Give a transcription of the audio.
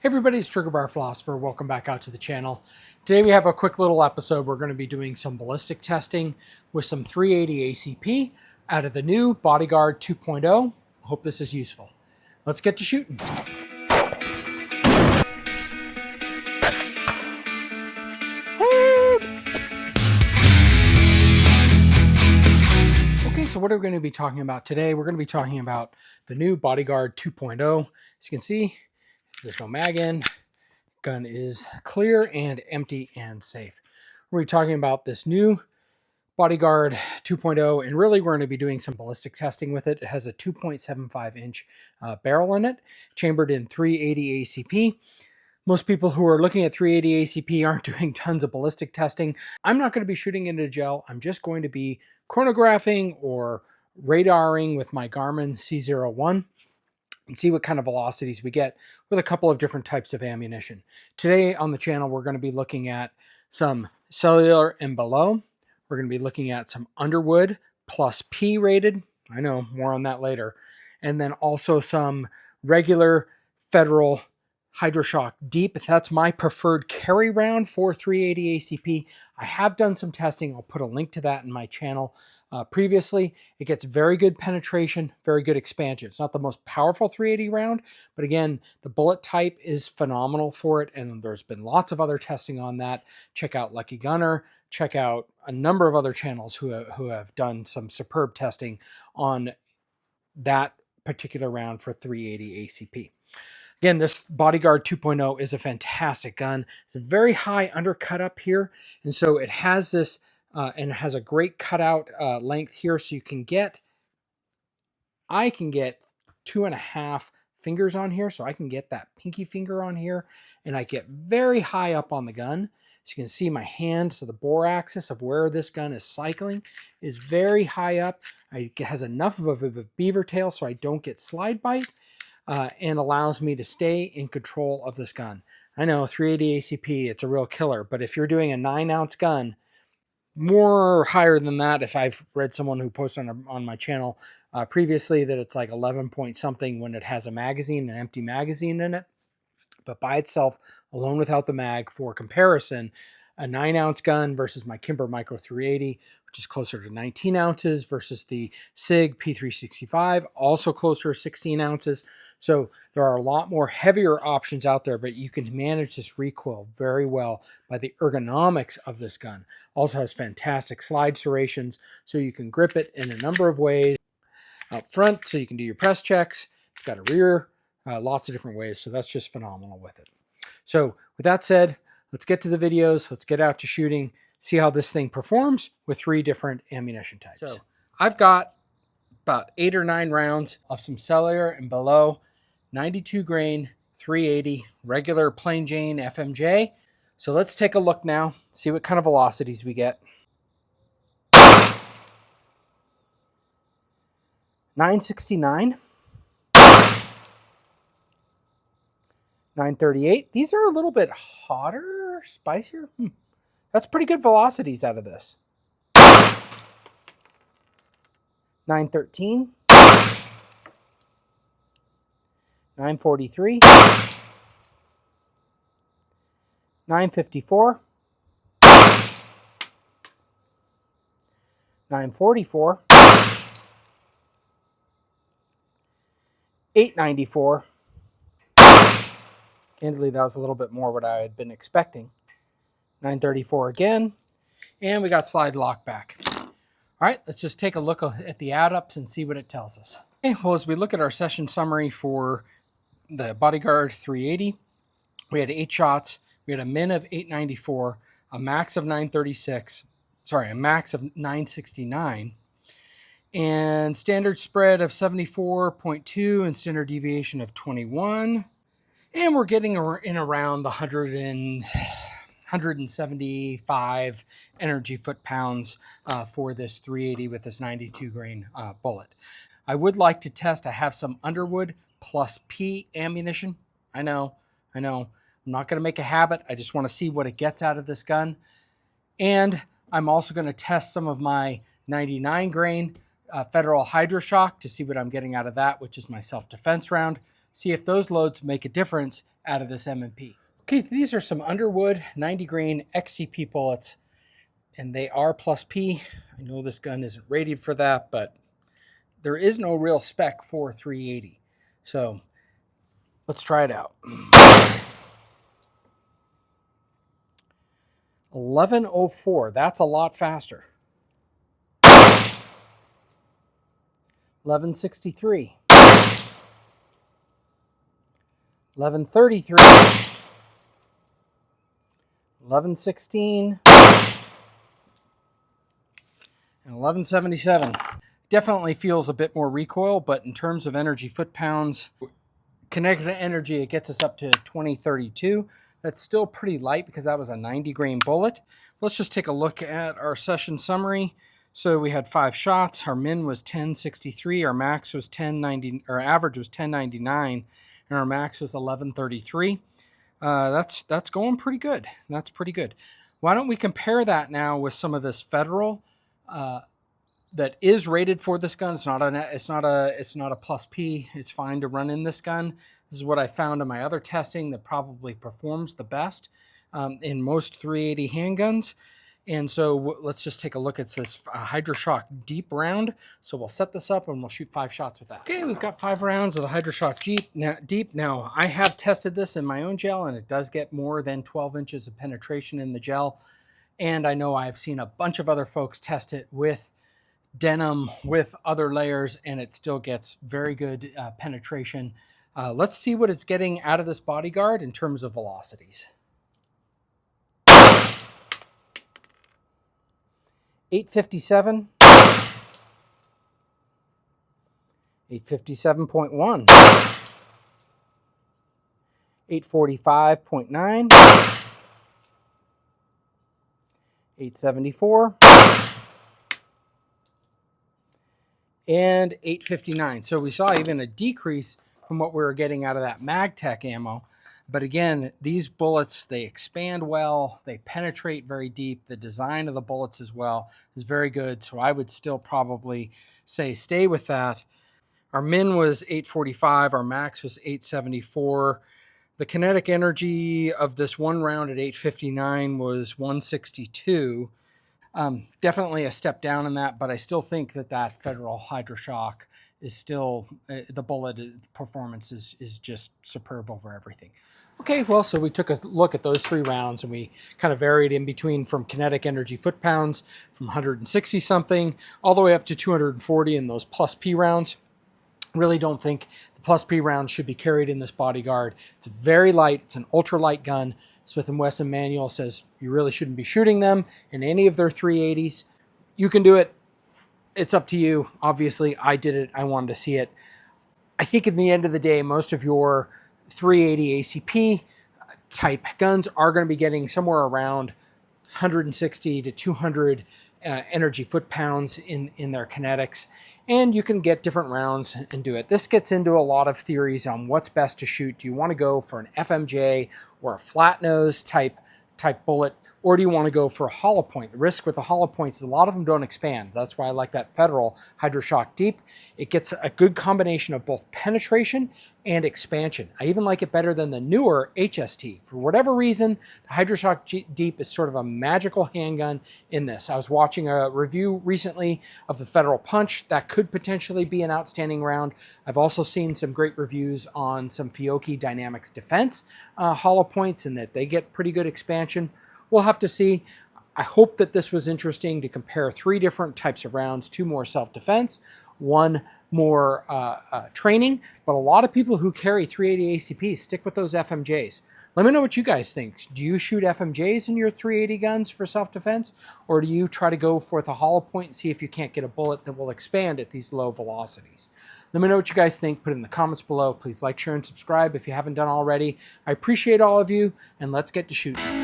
Hey everybody, it's Trigger Bar Philosopher. Welcome back out to the channel. Today we have a quick little episode. We're going to be doing some ballistic testing with some 380 ACP out of the new Bodyguard 2.0. Hope this is useful. Let's get to shooting. Okay, so what are we going to be talking about today? We're going to be talking about the new Bodyguard 2.0. As you can see, there's no mag in. Gun is clear and empty and safe. We're talking about this new Bodyguard 2.0, and really we're going to be doing some ballistic testing with it. It has a 2.75 inch barrel in it, chambered in 380 ACP. Most people who are looking at 380 ACP aren't doing tons of ballistic testing. I'm not going to be shooting into gel. I'm just going to be chronographing or radaring with my Garmin C1 and see what kind of velocities we get with a couple of different types of ammunition. Today on the channel, we're going to be looking at some cellular and below. We're going to be looking at some Underwood plus P rated. I know, more on that later. And then also some regular Federal Hydro-Shok deep. That's my preferred carry round for 380 ACP. I have done some testing. I'll put a link to that in my channel previously. It gets very good penetration, very good expansion. It's not the most powerful 380 round, but again, the bullet type is phenomenal for it, and there's been lots of other testing on that. Check out Lucky Gunner. Check out a number of other channels who have done some superb testing on that particular round for 380 ACP. Again, this Bodyguard 2.0 is a fantastic gun. It's a very high undercut up here, and so it has this, and it has a great cutout length here, so you can get, I can get 2.5 fingers on here, so I can get that pinky finger on here, and I get very high up on the gun. So you can see my hand, so the bore axis of where this gun is cycling is very high up. It has enough of a beaver tail so I don't get slide bite. And allows me to stay in control of this gun. I know 380 ACP, it's a real killer, but if you're doing a 9-ounce gun, more higher than that, if I've read someone who posted on my channel previously that it's like 11 point something when it has a magazine, an empty magazine in it. But by itself, alone without the mag, for comparison, a 9-ounce gun versus my Kimber Micro 380, which is closer to 19 ounces, versus the SIG P365, also closer to 16 ounces. So there are a lot more heavier options out there, but you can manage this recoil very well by the ergonomics of this gun. Also has fantastic slide serrations, so you can grip it in a number of ways. Up front, so you can do your press checks. It's got a rear, lots of different ways, so that's just phenomenal with it. So with that said, let's get to the videos. Let's get out to shooting, see how this thing performs with 3 different ammunition types. So I've got about 8 or 9 rounds of some cellular and below 92 grain 380 regular plain Jane FMJ. So let's take a look now, see what kind of velocities we get. 969. 938. These are a little bit hotter, spicier. That's pretty good velocities out of this. 913. 943. 954. 944. 894. Candidly, that was a little bit more what I had been expecting. 934 again. And we got slide lock back. All right, let's just take a look at the add-ups and see what it tells us. Okay, well, as we look at our session summary for the Bodyguard 380, we had 8 shots. We had a min of 894, a max of 936, sorry, a max of 969, and standard spread of 74.2 and standard deviation of 21. And we're getting in around the 175 energy foot-pounds for this 380 with this 92 grain bullet. I would like to test. I have some Underwood plus P ammunition. I know. I'm not going to make a habit. I just want to see what it gets out of this gun. And I'm also going to test some of my 99 grain Federal Hydro-Shok to see what I'm getting out of that, which is my self-defense round. see if those loads make a difference out of this M&P. Okay, these are some Underwood 90 grain XTP bullets, and they are plus P. I know this gun isn't rated for that, but there is no real spec for 380. So let's try it out. 1104, that's a lot faster. 1163. 1133. 1116. And 1177. Definitely feels a bit more recoil, but in terms of energy foot-pounds, kinetic energy, it gets us up to 2032. That's still pretty light because that was a 90 grain bullet. Let's just take a look at our session summary. So we had 5 shots. Our min was 1063. Our max was 1090. Our average was 1099, and our max was 1133. That's going pretty good. That's pretty good. Why don't we compare that now with some of this federal that is rated for this gun? It's not a plus P. It's fine to run in this gun. This is what I found in my other testing that probably performs the best in most 380 handguns. And so let's just take a look at this Hydro-Shok deep round. So we'll set this up and we'll shoot 5 shots with that. Okay, we've got 5 rounds of the Hydro-Shok deep. Now, I have tested this in my own gel, and it does get more than 12 inches of penetration in the gel. And I know I've seen a bunch of other folks test it with denim, with other layers, and it still gets very good penetration. Let's see what it's getting out of this Bodyguard in terms of velocities. 857, 857.1, 845.9, 874, and 859. So we saw even a decrease from what we were getting out of that MagTech ammo. But again, these bullets, they expand well, they penetrate very deep. The design of the bullets as well is very good. So I would still probably say stay with that. Our min was 845, our max was 874. The kinetic energy of this one round at 859 was 162. Definitely a step down in that, but I still think that federal Hydro-Shok is still, the bullet performance is just superb over everything. Okay, well, so we took a look at those 3 rounds, and we kind of varied in between from kinetic energy foot-pounds from 160 something all the way up to 240 in those plus P rounds. Really don't think the plus P rounds should be carried in this Bodyguard. It's very light. It's an ultra-light gun. Smith & Wesson manual says you really shouldn't be shooting them in any of their 380s. You can do it. It's up to you. Obviously, I did it. I wanted to see it. I think in the end of the day, most of your 380 ACP type guns are going to be getting somewhere around 160 to 200 energy foot-pounds in their kinetics, and you can get different rounds and do it. This gets into a lot of theories on what's best to shoot. Do you want to go for an FMJ or a flat nose type bullet, or do you want to go for a hollow point? The risk with the hollow points is a lot of them don't expand. That's why I like that federal Hydro-Shok deep. It gets a good combination of both penetration and expansion. I even like it better than the newer HST. For whatever reason, the Hydro-Shok deep is sort of a magical handgun in this. I was watching a review recently of the Federal Punch. That could potentially be an outstanding round. I've also seen some great reviews on some Fiocchi Dynamics Defense hollow points, and that they get pretty good expansion. We'll have to see. I hope that this was interesting to compare 3 different types of rounds, 2 more self-defense, 1 more training, but a lot of people who carry 380 ACPs stick with those FMJs. Let me know what you guys think. Do you shoot FMJs in your 380 guns for self-defense, or do you try to go for the hollow point and see if you can't get a bullet that will expand at these low velocities? Let me know what you guys think. Put it in the comments below. Please like, share, and subscribe if you haven't done already. I appreciate all of you, and let's get to shooting.